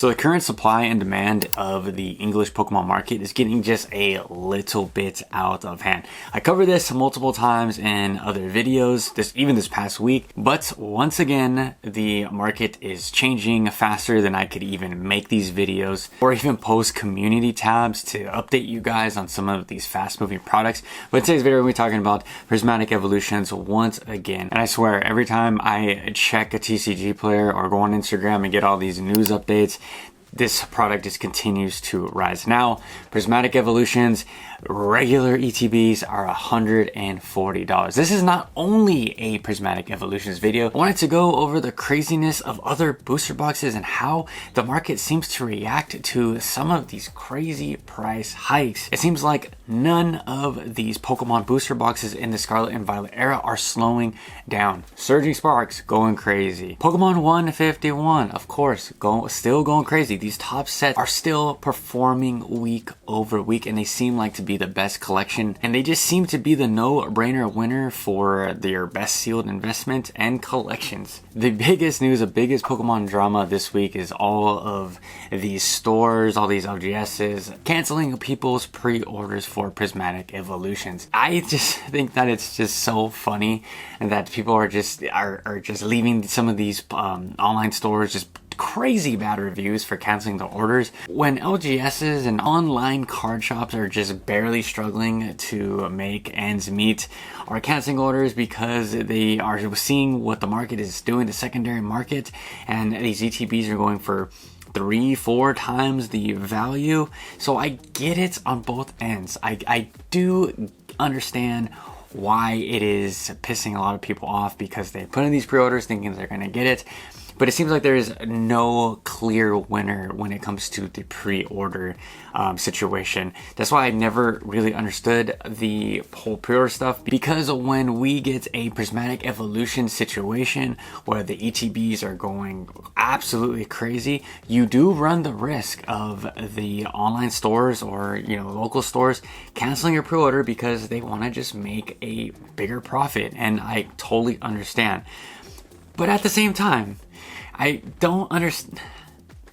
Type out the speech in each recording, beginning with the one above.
So the current supply and demand of the English Pokemon market is getting just a little bit out of hand. I covered this multiple times in other videos, even this past week, but once again, the market is changing faster than I could even make these videos or even post community tabs to update you guys on some of these fast moving products. But in today's video, we're talking about Prismatic evolutions once again. And I swear, every time I check a TCG player or go on Instagram and get all these news updates, this product just continues to rise. Now, Prismatic evolutions, regular ETBs are $140. This is not only a Prismatic evolutions video. I wanted to go over the craziness of other booster boxes and how the market seems to react to some of these crazy price hikes. It seems like none of these Pokemon booster boxes in the Scarlet and Violet era are slowing down. Surging Sparks going crazy. Pokemon 151, of course, still going crazy. These top sets are still performing week over week, and they seem like to be the best collection, and they just seem to be the no-brainer winner for their best sealed investment and collections. The biggest news, the biggest Pokemon drama this week is all of these stores, all these LGSs canceling people's pre-orders for Prismatic evolutions. I just think that it's just so funny and that people are just leaving some of these online stores just crazy bad reviews for canceling the orders when LGSs and online card shops are just barely struggling to make ends meet, or canceling orders because they are seeing what the market is doing, the secondary market, and these ETBs are going for 3-4 times the value. So I get it on both ends. I do understand why it is pissing a lot of people off because they put in these pre-orders thinking they're going to get it. But it seems like there is no clear winner when it comes to the pre-order situation. That's why I never really understood the whole pre-order stuff, because when we get a Prismatic evolution situation where the ETBs are going absolutely crazy, you do run the risk of the online stores or local stores canceling your pre-order because they want to just make a bigger profit, and I totally understand. But at the same time, I don't understand.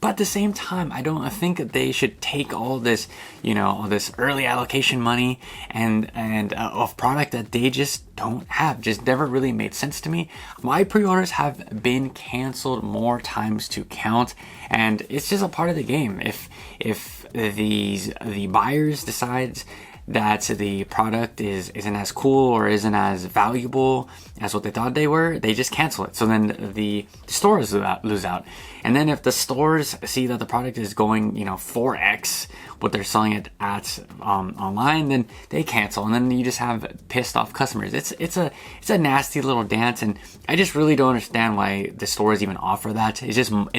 But at the same time, I think that they should take all this, all this early allocation money and of product that they just don't have. Just never really made sense to me. My pre-orders have been canceled more times to count, and it's just a part of the game. If the buyers decides that the product isn't as cool or isn't as valuable as what they thought they were, they just cancel it. So then the stores lose out. And then if the stores see that the product is going 4x what they're selling it at online, then they cancel, and then you just have pissed off customers. It's a nasty little dance, and I just really don't understand why the stores even offer that. It's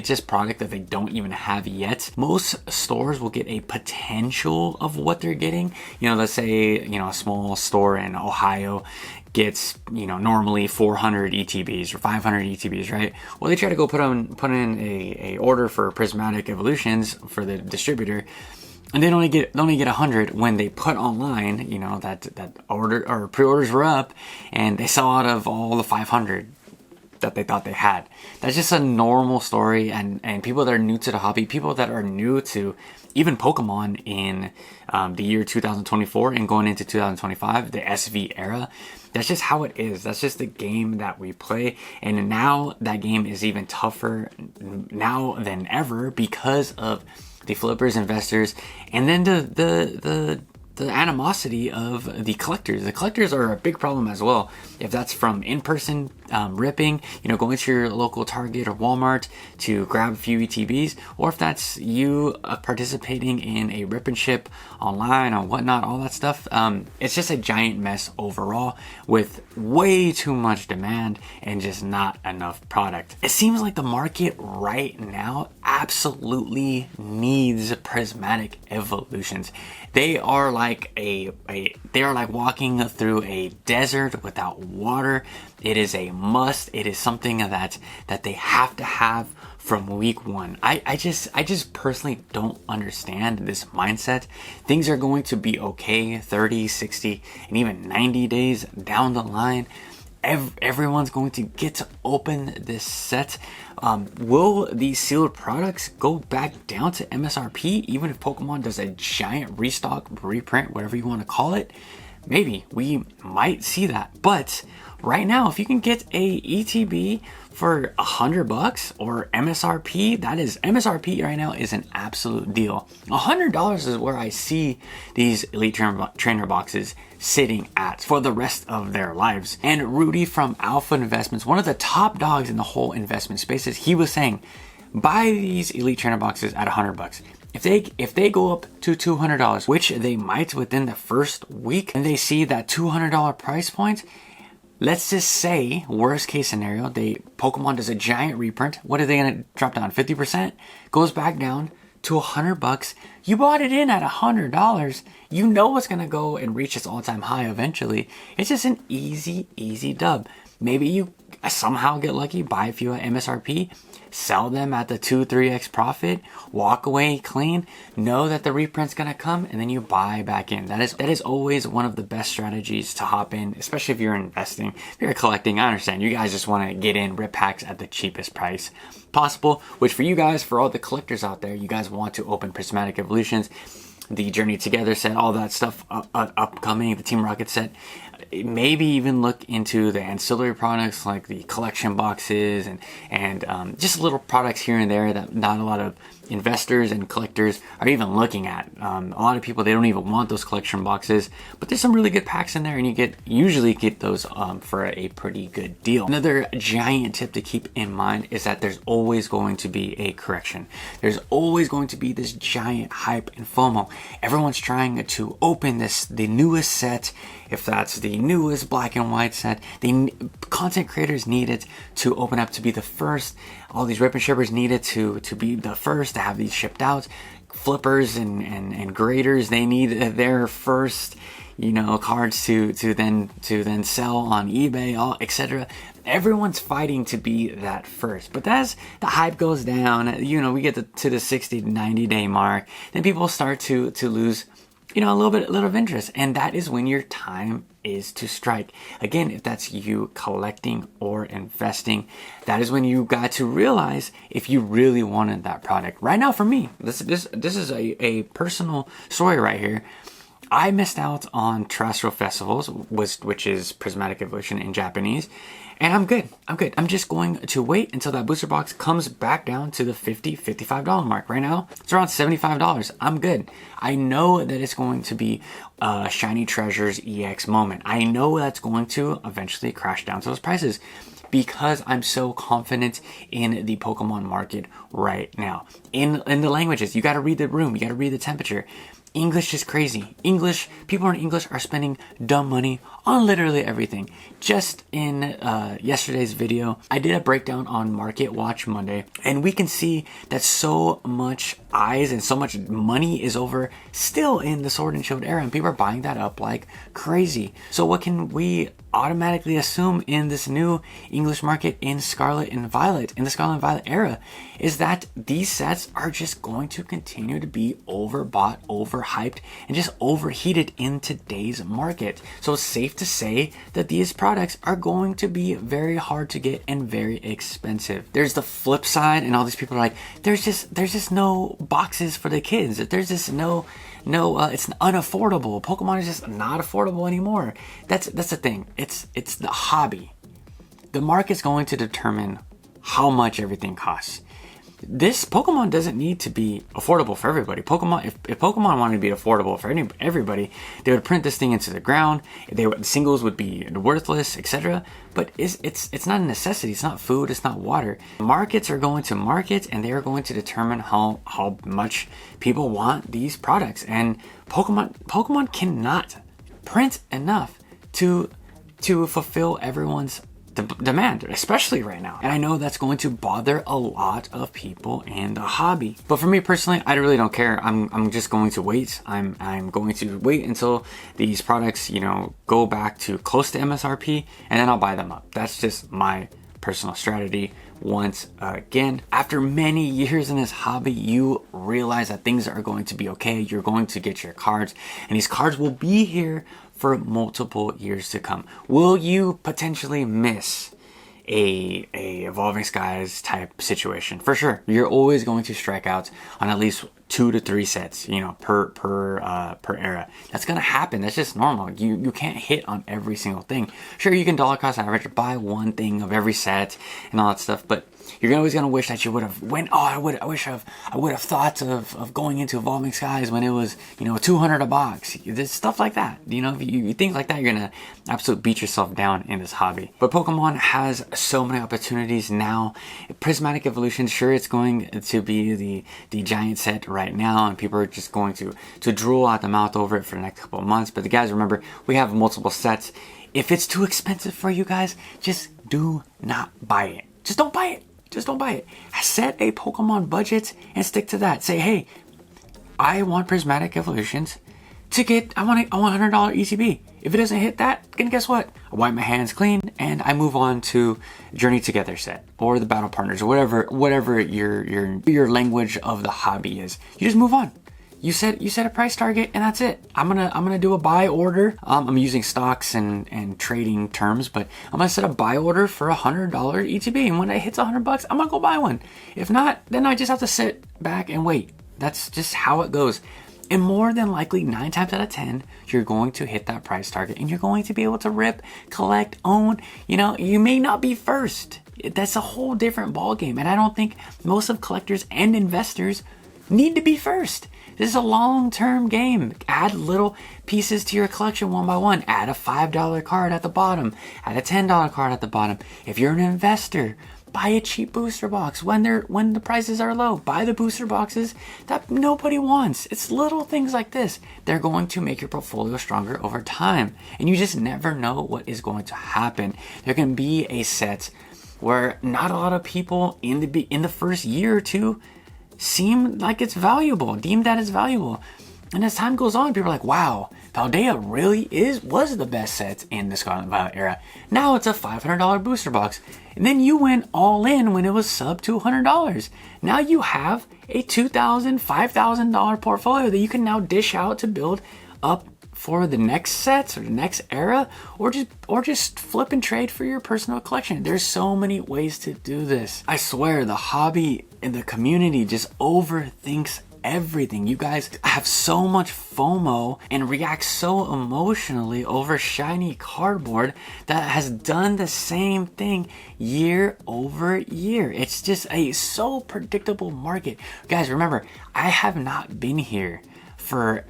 just product that they don't even have yet. Most stores will get a potential of what they're getting. Let's say a small store in Ohio gets normally 400 ETBs or 500 ETBs, right? Well, they try to go put in a order for Prismatic evolutions for the distributor, and they only get 100 when they put online that order or pre-orders were up, and they sell out of all the 500 that they thought they had. That's just a normal story, and people that are new to the hobby, people that are new to even Pokemon in the year 2024 and going into 2025, the SV era, that's just how it is. That's just the game that we play, and now that game is even tougher now than ever because of the flippers, investors, and then the animosity of the collectors. The collectors are a big problem as well. If that's from in-person ripping, going to your local Target or Walmart to grab a few ETBs, or if that's you participating in a rip and ship online or whatnot, all that stuff. It's just a giant mess overall with way too much demand and just not enough product. It seems like the market right now absolutely needs Prismatic evolutions. They are like walking through a desert without water. It is a must. It is something that they have to have from week one. I just personally don't understand this mindset. Things are going to be okay 30, 60, and even 90 days down the line, everyone's going to get to open this set. Will these sealed products go back down to MSRP even if Pokemon does a giant restock, reprint, whatever you want to call it? Maybe we might see that. But right now, if you can get a ETB for $100 or MSRP, that is MSRP right now is an absolute deal. $100 is where I see these Elite Trainer boxes sitting at for the rest of their lives. And Rudy from Alpha Investments, one of the top dogs in the whole investment spaces, he was saying, buy these Elite Trainer boxes at $100. If they go up to $200, which they might within the first week, and they see that $200 price point, let's just say, worst case scenario, Pokemon does a giant reprint. What are they gonna drop down? 50%? Goes back down to $100. You bought it in at $100. You know it's gonna go and reach its all-time high eventually. It's just an easy dub. Maybe you somehow get lucky, buy a few at MSRP, sell them at the 2-3x profit, walk away clean, know that the reprint's gonna come, and then you buy back in. That is always one of the best strategies to hop in, especially if you're investing. If you're collecting, I understand you guys just want to get in, rip packs at the cheapest price possible, which for you guys, for all the collectors out there, you guys want to open Prismatic Evolutions, the Journey Together set, all that stuff upcoming, the Team Rocket set. Maybe even look into the ancillary products like the collection boxes and just little products here and there that not a lot of investors and collectors are even looking at. A lot of people, they don't even want those collection boxes, but there's some really good packs in there, and you usually get those for a pretty good deal. Another giant tip to keep in mind is that there's always going to be a correction. There's always going to be this giant hype and FOMO. Everyone's trying to open the newest set. If that's the newest black and white set, the content creators need it to open up to be the first. All these rip and shippers need it to be the first to have these shipped out. Flippers and graders, they need their first, cards to then sell on eBay, etc. Everyone's fighting to be that first. But as the hype goes down, we get to the 60 to 90 day mark, then people start to lose a little bit of interest, and that is when your time is to strike. Again, if that's you collecting or investing, that is when you got to realize if you really wanted that product. Right now, for me, this is a personal story right here. I missed out on Terrestrial Festivals, which is Prismatic Evolution in Japanese, and I'm good. I'm just going to wait until that booster box comes back down to the $50, $55 mark. Right now, it's around $75. I'm good. I know that it's going to be a Shiny Treasures EX moment. I know that's going to eventually crash down to those prices, because I'm so confident in the Pokemon market right now. In the languages, you got to read the room, you got to read the temperature. English is crazy. People in English are spending dumb money on literally everything. Just in yesterday's video, I did a breakdown on Market Watch Monday, and we can see that so much eyes and so much money is over still in the Sword and Shield era, and people are buying that up like crazy. So what can we automatically assume in this new English market in Scarlet and Violet, in the Scarlet and Violet era, is that these sets are just going to continue to be overbought, overhyped, and just overheated in today's market. So it's safe to say that these products are going to be very hard to get and very expensive. There's the flip side, and all these people are like, there's just no boxes for the kids. There's just no, it's unaffordable. Pokemon is just not affordable anymore. That's the thing. It's the hobby. The market's going to determine how much everything costs. This Pokemon doesn't need to be affordable for everybody. If Pokemon wanted to be affordable for everybody, they would print this thing into the ground. Singles would be worthless, etc. But it's not a necessity. It's not food. It's not water. Markets are going to market, and they are going to determine how much people want these products. And Pokemon cannot print enough to fulfill everyone's demand, especially right now. And I know that's going to bother a lot of people in the hobby. But for me personally, I really don't care. I'm just going to wait. I'm going to wait until these products, go back to close to MSRP, and then I'll buy them up. That's just my personal strategy. Once again, after many years in this hobby, you realize that things are going to be okay. You're going to get your cards, and these cards will be here for multiple years to come. Will you potentially miss a Evolving Skies type situation? For sure. You're always going to strike out on at least 2 to 3 sets, you know, per era. That's gonna happen. That's just normal. You can't hit on every single thing. Sure, you can dollar cost average, buy one thing of every set and all that stuff, but you're always gonna wish that you would have went. Oh, I would have thought of going into Evolving Skies when it was, you know, 200 a box. There's stuff like that. You know, if you think like that, you're gonna absolutely beat yourself down in this hobby. But Pokemon has so many opportunities now. Prismatic Evolution, sure, it's going to be the giant set right now, and people are just going to drool out the mouth over it for the next couple of months. But the guys, remember, we have multiple sets. If it's too expensive for you guys, just do not buy it. Just don't buy it. Just don't buy it. Set a Pokemon budget and stick to that. Say, hey, I want Prismatic Evolutions to get, I want $100 ETB. If it doesn't hit that, then guess what? I wipe my hands clean and I move on to Journey Together set or the Battle Partners or whatever your language of the hobby is. You just move on. You set a price target and that's it. I'm gonna do a buy order. I'm using stocks and trading terms, but I'm gonna set a buy order for $100 ETB, and when it hits $100, I'm gonna go buy one. If not, then I just have to sit back and wait. That's just how it goes. And more than likely, 9 times out of 10, you're going to hit that price target and you're going to be able to rip, collect, own. You know, you may not be first. That's a whole different ballgame. And I don't think most of collectors and investors need to be first. This is a long-term game. Add little pieces to your collection one by one. Add a $5 card at the bottom. Add a $10 card at the bottom. If you're an investor, buy a cheap booster box when the prices are low. Buy the booster boxes that nobody wants. It's little things like this. They're going to make your portfolio stronger over time. And you just never know what is going to happen. There can be a set where not a lot of people in the first year or two seem like it's valuable, deem that it's valuable. And as time goes on, people are like, wow, Paldea really was the best set in the Scarlet and Violet era. Now it's a $500 booster box. And then you went all in when it was sub $200. Now you have a $2,000, $5,000 portfolio that you can now dish out to build up for the next sets or the next era, or just flip and trade for your personal collection. There's so many ways to do this. I swear the hobby and the community just overthinks everything. You guys have so much FOMO and react so emotionally over shiny cardboard that has done the same thing year over year. It's just a so predictable market. Guys, remember, I have not been here for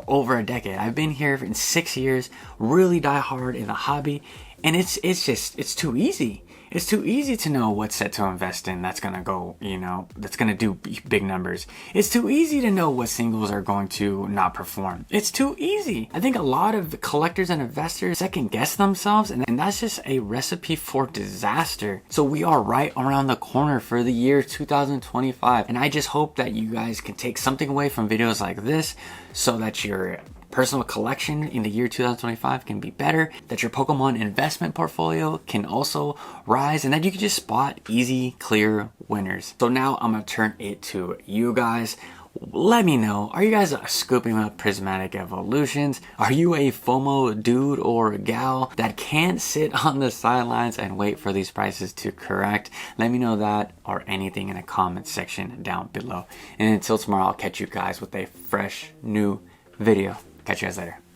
over a decade. I've been here in 6 years, really die hard in the hobby, and it's too easy. It's too easy to know what set to invest in that's gonna go, you know, that's gonna do big numbers. It's too easy to know what singles are going to not perform. It's too easy. I think a lot of collectors and investors second guess themselves, and that's just a recipe for disaster. So we are right around the corner for the year 2025, and I just hope that you guys can take something away from videos like this so that your personal collection in the year 2025 can be better, that your Pokemon investment portfolio can also rise, and that you can just spot easy, clear winners. So now I'm gonna turn it to you guys. Let me know, are you guys scooping up Prismatic Evolutions? Are you a FOMO dude or gal that can't sit on the sidelines and wait for these prices to correct? Let me know that or anything in the comment section down below. And until tomorrow, I'll catch you guys with a fresh new video. Catch you guys later.